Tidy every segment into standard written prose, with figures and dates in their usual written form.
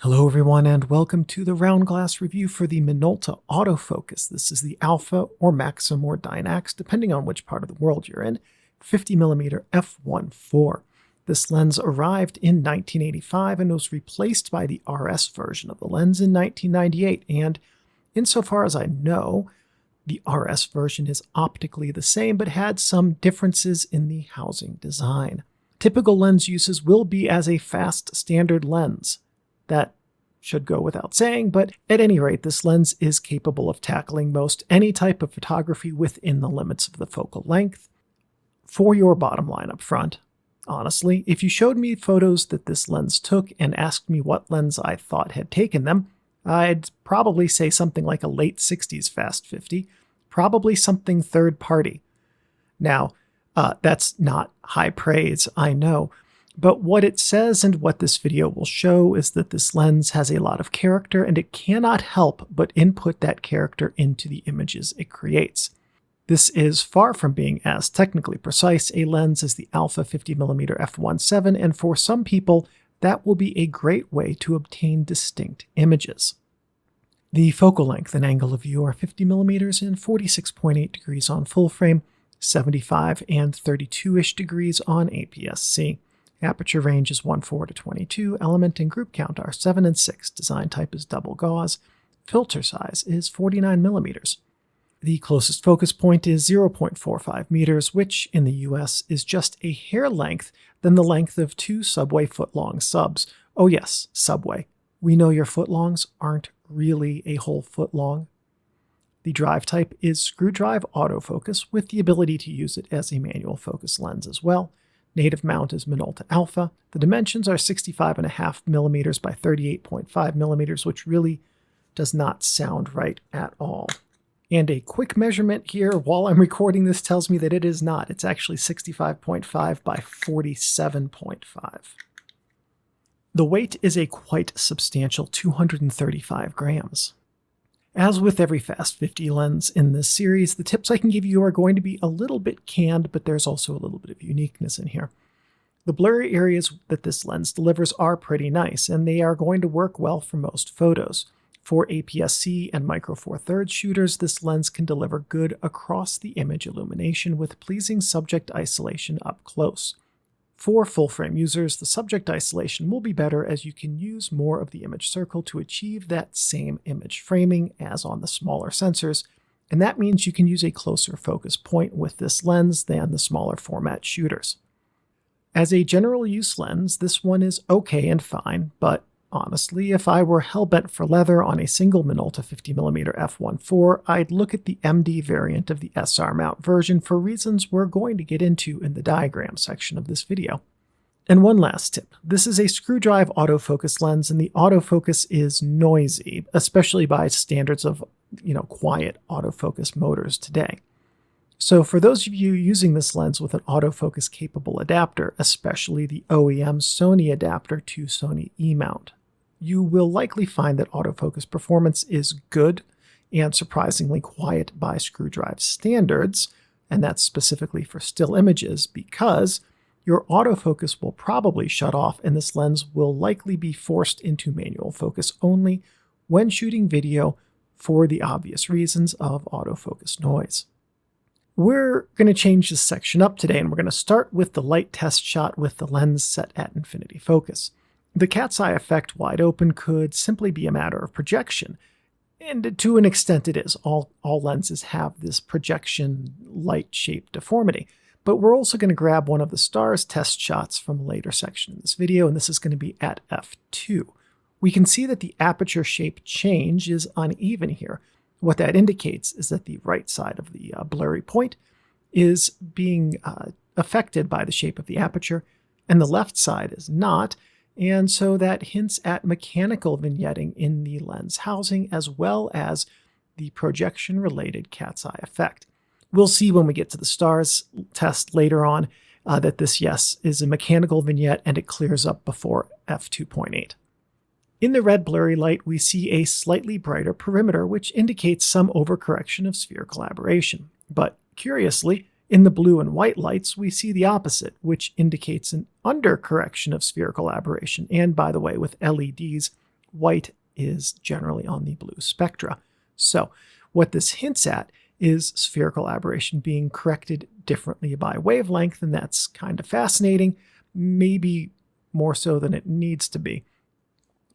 Hello everyone and welcome to the round glass review for the Minolta autofocus. This is the Alpha or Maxxum or Dynax, depending on which part of the world you're in, 50mm f1.4. This lens arrived in 1985 and was replaced by the RS version of the lens in 1998, and insofar as I know, the RS version is optically the same but had some differences in the housing design. Typical lens uses will be as a fast standard lens. That should go without saying, but at any rate, this lens is capable of tackling most any type of photography within the limits of the focal length. For your bottom line up front, honestly, if you showed me photos that this lens took and asked me what lens I thought had taken them, I'd probably say something like a late 60s fast 50, probably something third party. Now, that's not high praise, I know. But what it says and what this video will show is that this lens has a lot of character and it cannot help but input that character into the images it creates. This is far from being as technically precise a lens as the Alpha 50mm f1.7, and for some people, that will be a great way to obtain distinct images. The focal length and angle of view are 50mm and 46.8 degrees on full frame, 75 and 32-ish degrees on APS-C. Aperture range is 1.4 to 22, element and group count are 7 and 6, design type is double-gauss, filter size is 49mm. The closest focus point is 0.45 meters, which in the US is just a hair length than the length of two Subway footlong subs. Oh yes, Subway. We know your footlongs aren't really a whole foot long. The drive type is screw drive autofocus with the ability to use it as a manual focus lens as well. Native mount is Minolta Alpha. The dimensions are 65.5mm by 38.5mm, which really does not sound right at all. And a quick measurement here while I'm recording this tells me that it is not. It's actually 65.5 by 47.5. The weight is a quite substantial 235 grams. As with every Fast 50 lens in this series, the tips I can give you are going to be a little bit canned, but there's also a little bit of uniqueness in here. The blurry areas that this lens delivers are pretty nice, and they are going to work well for most photos. For APS-C and Micro Four Thirds shooters, this lens can deliver good across the image illumination with pleasing subject isolation up close. For full-frame users, the subject isolation will be better as you can use more of the image circle to achieve that same image framing as on the smaller sensors, and that means you can use a closer focus point with this lens than the smaller format shooters. As a general use lens, this one is okay and fine, but honestly, if I were hell-bent for leather on a single Minolta 50mm f1.4, I'd look at the MD variant of the SR mount version for reasons we're going to get into in the diagram section of this video. And one last tip. This is a screw drive autofocus lens, and the autofocus is noisy, especially by standards of, quiet autofocus motors today. So for those of you using this lens with an autofocus capable adapter, especially the OEM Sony adapter to Sony E mount, you will likely find that autofocus performance is good and surprisingly quiet by screw drive standards, and that's specifically for still images because your autofocus will probably shut off and this lens will likely be forced into manual focus only when shooting video for the obvious reasons of autofocus noise. We're going to change this section up today, and we're going to start with the light test shot with the lens set at infinity focus. The cat's eye effect wide open could simply be a matter of projection, and to an extent it is. All lenses have this projection light shape deformity, but we're also going to grab one of the stars test shots from a later section in this video, and this is going to be at f2. We can see that the aperture shape change is uneven here. What that indicates is that the right side of the blurry point is being affected by the shape of the aperture, and the left side is not, and so that hints at mechanical vignetting in the lens housing as well as the projection-related cat's eye effect. We'll see when we get to the stars test later on that this, yes, is a mechanical vignette and it clears up before f2.8. In the red blurry light, we see a slightly brighter perimeter, which indicates some overcorrection of spherical aberration. But curiously, in the blue and white lights, we see the opposite, which indicates an undercorrection of spherical aberration. And by the way, with LEDs, white is generally on the blue spectra. So what this hints at is spherical aberration being corrected differently by wavelength, and that's kind of fascinating, maybe more so than it needs to be.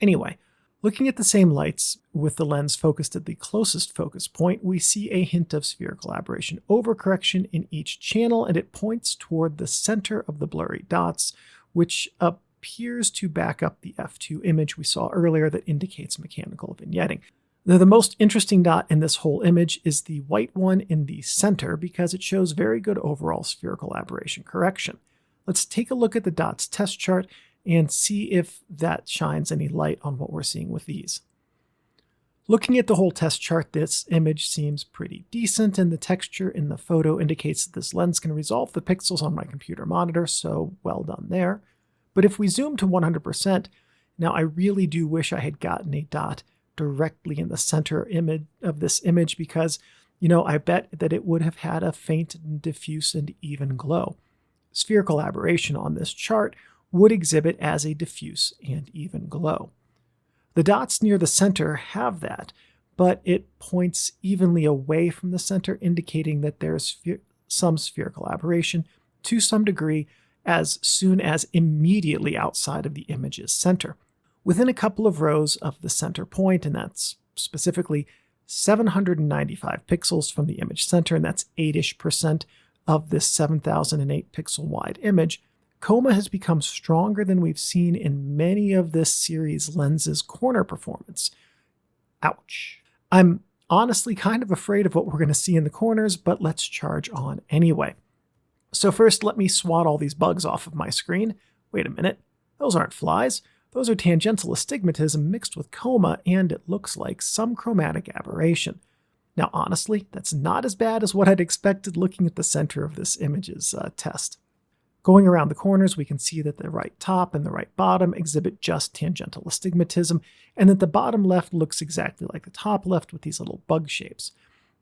Anyway, looking at the same lights with the lens focused at the closest focus point, we see a hint of spherical aberration overcorrection in each channel, and it points toward the center of the blurry dots, which appears to back up the f2 image we saw earlier that indicates mechanical vignetting. Now, the most interesting dot in this whole image is the white one in the center because it shows very good overall spherical aberration correction. Let's take a look at the dots test chart and see if that shines any light on what we're seeing with these. Looking at the whole test chart, this image seems pretty decent, and the texture in the photo indicates that this lens can resolve the pixels on my computer monitor, so well done there. But if we zoom to 100%, now I really do wish I had gotten a dot directly in the center image of this image because, I bet that it would have had a faint, diffuse, and even glow. Spherical aberration on this chart would exhibit as a diffuse and even glow. The dots near the center have that, but it points evenly away from the center, indicating that there's some spherical aberration to some degree as soon as immediately outside of the image's center. Within a couple of rows of the center point, and that's specifically 795 pixels from the image center, and that's 8-ish% of this 7008 pixel wide image, chroma has become stronger than we've seen in many of this series' lenses' corner performance. Ouch. I'm honestly kind of afraid of what we're going to see in the corners, but let's charge on anyway. So first, let me swat all these bugs off of my screen. Wait a minute, those aren't flies. Those are tangential astigmatism mixed with chroma, and it looks like some chromatic aberration. Now, honestly, that's not as bad as what I'd expected looking at the center of this image's test. Going around the corners, we can see that the right top and the right bottom exhibit just tangential astigmatism, and that the bottom left looks exactly like the top left with these little bug shapes.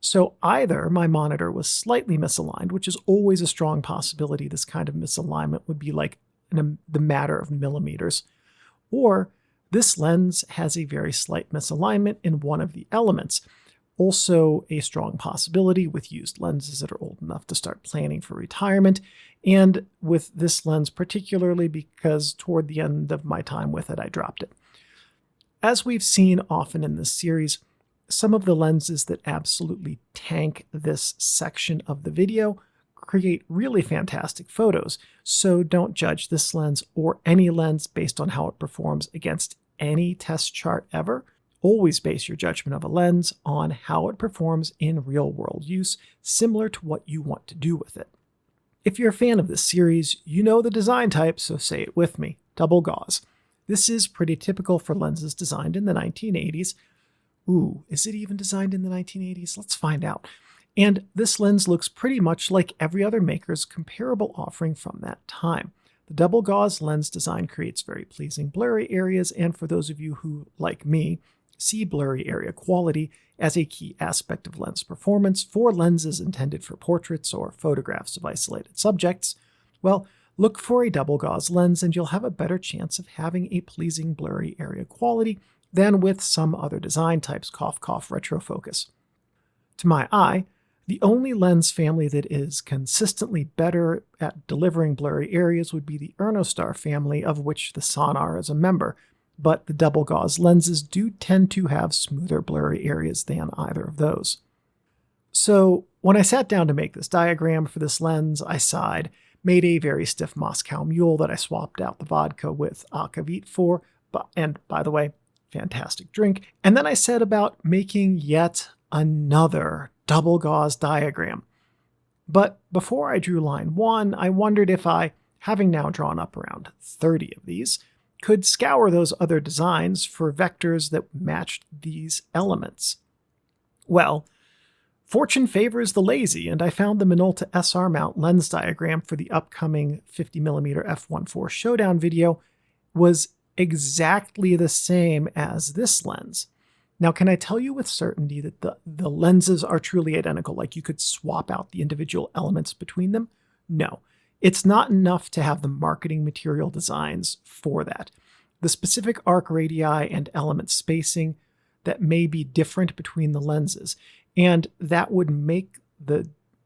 So either my monitor was slightly misaligned, which is always a strong possibility this kind of misalignment would be like the matter of millimeters, or this lens has a very slight misalignment in one of the elements. Also a strong possibility with used lenses that are old enough to start planning for retirement, and with this lens particularly because toward the end of my time with it, I dropped it. As we've seen often in this series, some of the lenses that absolutely tank this section of the video create really fantastic photos, so don't judge this lens or any lens based on how it performs against any test chart ever. Always base your judgment of a lens on how it performs in real-world use, similar to what you want to do with it. If you're a fan of this series, you know the design type, so say it with me, double-gauss. This is pretty typical for lenses designed in the 1980s. Ooh, is it even designed in the 1980s? Let's find out. And this lens looks pretty much like every other maker's comparable offering from that time. The double-gauss lens design creates very pleasing blurry areas, and for those of you who, like me, see blurry area quality as a key aspect of lens performance for lenses intended for portraits or photographs of isolated subjects, well, look for a double-gauss lens and you'll have a better chance of having a pleasing blurry area quality than with some other design types, cough, cough, retrofocus. To my eye, the only lens family that is consistently better at delivering blurry areas would be the Ernostar family, of which the Sonar is a member, but the double-gauss lenses do tend to have smoother blurry areas than either of those. So when I sat down to make this diagram for this lens, I sighed, made a very stiff Moscow Mule that I swapped out the vodka with akvavit for, and by the way, fantastic drink, and then I set about making yet another double-gauss diagram. But before I drew line 1, I wondered if I, having now drawn up around 30 of these, could scour those other designs for vectors that matched these elements. Well, fortune favors the lazy, and I found the Minolta SR mount lens diagram for the upcoming 50mm f1.4 showdown video was exactly the same as this lens. Now, can I tell you with certainty that the lenses are truly identical, like you could swap out the individual elements between them? No. It's not enough to have the marketing material designs for that. the specific arc radii and element spacing that may be different between the lenses, and that would make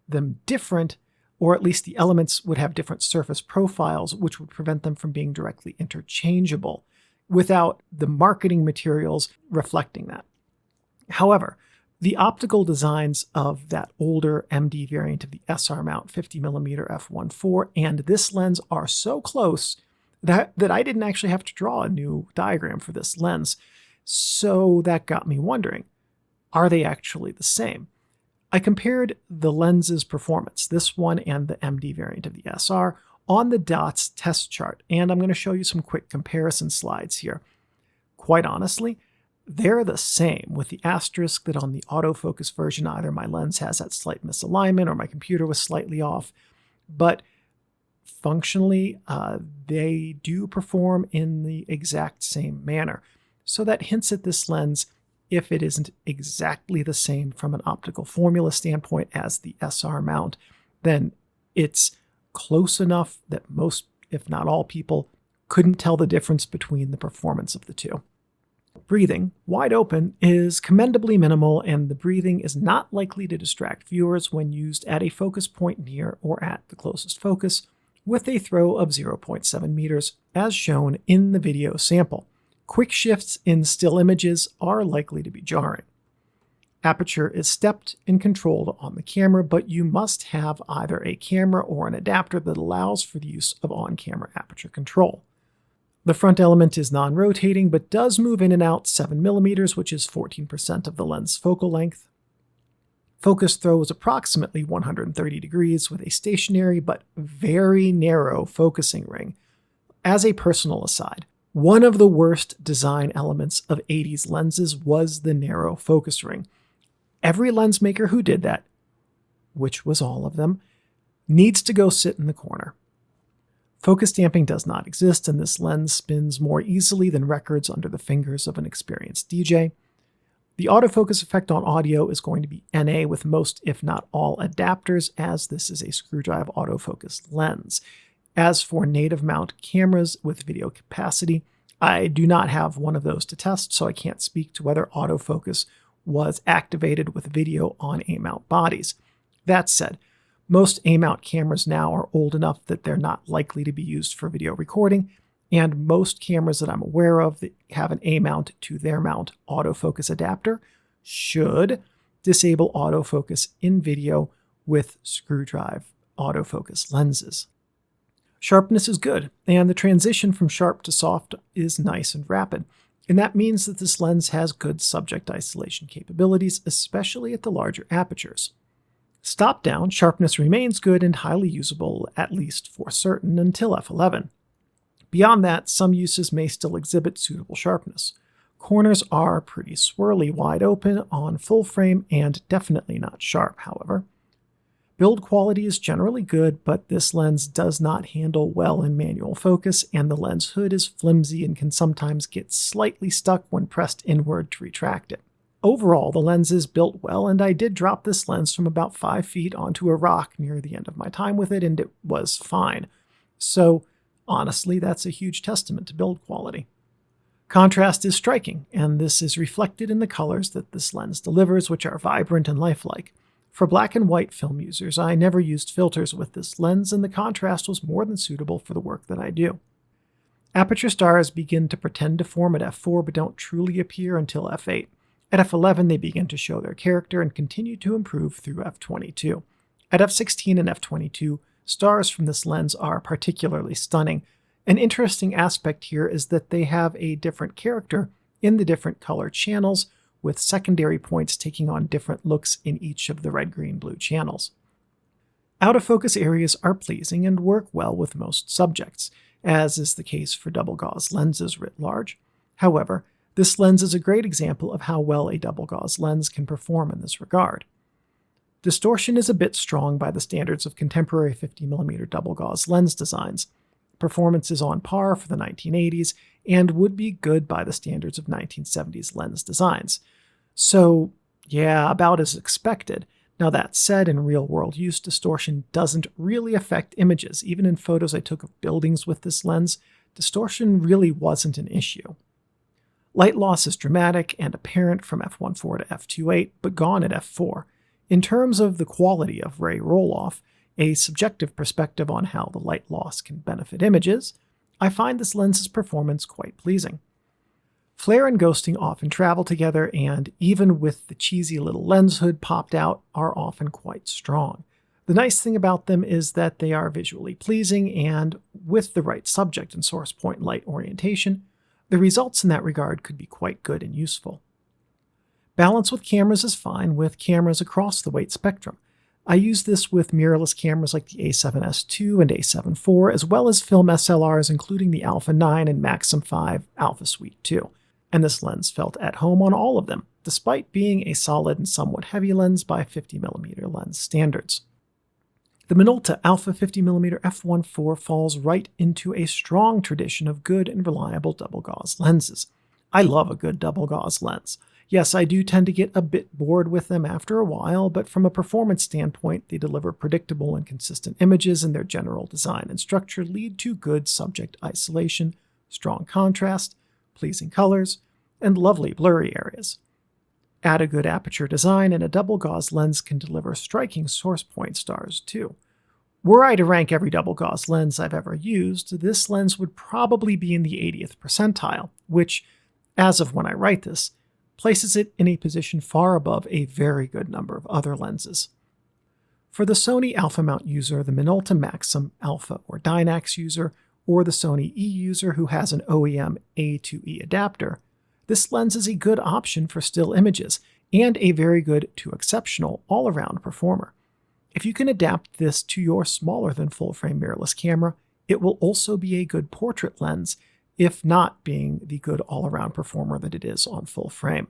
them different, or at least the elements would have different surface profiles, which would prevent them from being directly interchangeable without the marketing materials reflecting that. However, the optical designs of that older MD variant of the SR mount 50mm f1.4 and this lens are so close that I didn't actually have to draw a new diagram for this lens. So that got me wondering, are they actually the same? I compared the lens's performance, this one and the MD variant of the SR, on the DOTS test chart, and I'm going to show you some quick comparison slides here. Quite honestly, they're the same, with the asterisk that on the autofocus version either my lens has that slight misalignment or my computer was slightly off, but functionally they do perform in the exact same manner. So that hints at this lens, if it isn't exactly the same from an optical formula standpoint as the SR mount, then it's close enough that most, if not all people, couldn't tell the difference between the performance of the two. Breathing, wide open, is commendably minimal, and the breathing is not likely to distract viewers when used at a focus point near or at the closest focus, with a throw of 0.7 meters, as shown in the video sample. Quick shifts in still images are likely to be jarring. Aperture is stepped and controlled on the camera, but you must have either a camera or an adapter that allows for the use of on-camera aperture control. The front element is non-rotating, but does move in and out 7mm, which is 14% of the lens focal length. Focus throw is approximately 130 degrees with a stationary but very narrow focusing ring. As a personal aside, one of the worst design elements of 80s lenses was the narrow focus ring. Every lens maker who did that, which was all of them, needs to go sit in the corner. Focus damping does not exist, and this lens spins more easily than records under the fingers of an experienced DJ. The autofocus effect on audio is going to be NA with most, if not all, adapters, as this is a screwdriver autofocus lens. As for native mount cameras with video capacity, I do not have one of those to test, so I can't speak to whether autofocus was activated with video on A-mount bodies. That said, most A-mount cameras now are old enough that they're not likely to be used for video recording, and most cameras that I'm aware of that have an A-mount to their mount autofocus adapter should disable autofocus in video with screwdriver autofocus lenses. Sharpness is good, and the transition from sharp to soft is nice and rapid, and that means that this lens has good subject isolation capabilities, especially at the larger apertures. Stop-down sharpness remains good and highly usable, at least for certain, until f11. Beyond that, some uses may still exhibit suitable sharpness. Corners are pretty swirly wide open on full frame and definitely not sharp, however. Build quality is generally good, but this lens does not handle well in manual focus, and the lens hood is flimsy and can sometimes get slightly stuck when pressed inward to retract it. Overall, the lens is built well, and I did drop this lens from about 5 feet onto a rock near the end of my time with it, and it was fine. So, honestly, that's a huge testament to build quality. Contrast is striking, and this is reflected in the colors that this lens delivers, which are vibrant and lifelike. For black and white film users, I never used filters with this lens, and the contrast was more than suitable for the work that I do. Aperture stars begin to pretend to form at f4 but don't truly appear until f8. At f11, they begin to show their character and continue to improve through f22. At f16 and f22, stars from this lens are particularly stunning. An interesting aspect here is that they have a different character in the different color channels, with secondary points taking on different looks in each of the red, green, blue channels. Out-of-focus areas are pleasing and work well with most subjects, as is the case for double-gauss lenses writ large. However, this lens is a great example of how well a double-gauss lens can perform in this regard. Distortion is a bit strong by the standards of contemporary 50mm double-gauss lens designs. Performance is on par for the 1980s and would be good by the standards of 1970s lens designs. So, yeah, about as expected. Now that said, in real-world use, distortion doesn't really affect images. Even in photos I took of buildings with this lens, distortion really wasn't an issue. Light loss is dramatic and apparent from f1.4 to f2.8, but gone at f4. In terms of the quality of ray roll-off, a subjective perspective on how the light loss can benefit images, I find this lens's performance quite pleasing. Flare and ghosting often travel together, and even with the cheesy little lens hood popped out, are often quite strong. The nice thing about them is that they are visually pleasing, and with the right subject and source point light orientation, the results in that regard could be quite good and useful. Balance with cameras is fine with cameras across the weight spectrum. I use this with mirrorless cameras like the A7S II and A7 IV, as well as film SLRs including the Alpha 9 and Maxxum 5 Alpha Suite 2. And this lens felt at home on all of them, despite being a solid and somewhat heavy lens by 50mm lens standards. The Minolta Alpha 50mm f1.4 falls right into a strong tradition of good and reliable double-gauss lenses. I love a good double-gauss lens. Yes, I do tend to get a bit bored with them after a while, but from a performance standpoint, they deliver predictable and consistent images, and their general design and structure lead to good subject isolation, strong contrast, pleasing colors, and lovely blurry areas. Add a good aperture design, and a double-gauss lens can deliver striking source point stars too. Were I to rank every double-gauss lens I've ever used, this lens would probably be in the 80th percentile, which, as of when I write this, places it in a position far above a very good number of other lenses. For the Sony Alpha mount user, the Minolta Maxxum Alpha or Dynax user, or the Sony E user who has an OEM A to E adapter, this lens is a good option for still images, and a very good to exceptional all-around performer. If you can adapt this to your smaller than full-frame mirrorless camera, it will also be a good portrait lens, if not being the good all-around performer that it is on full frame.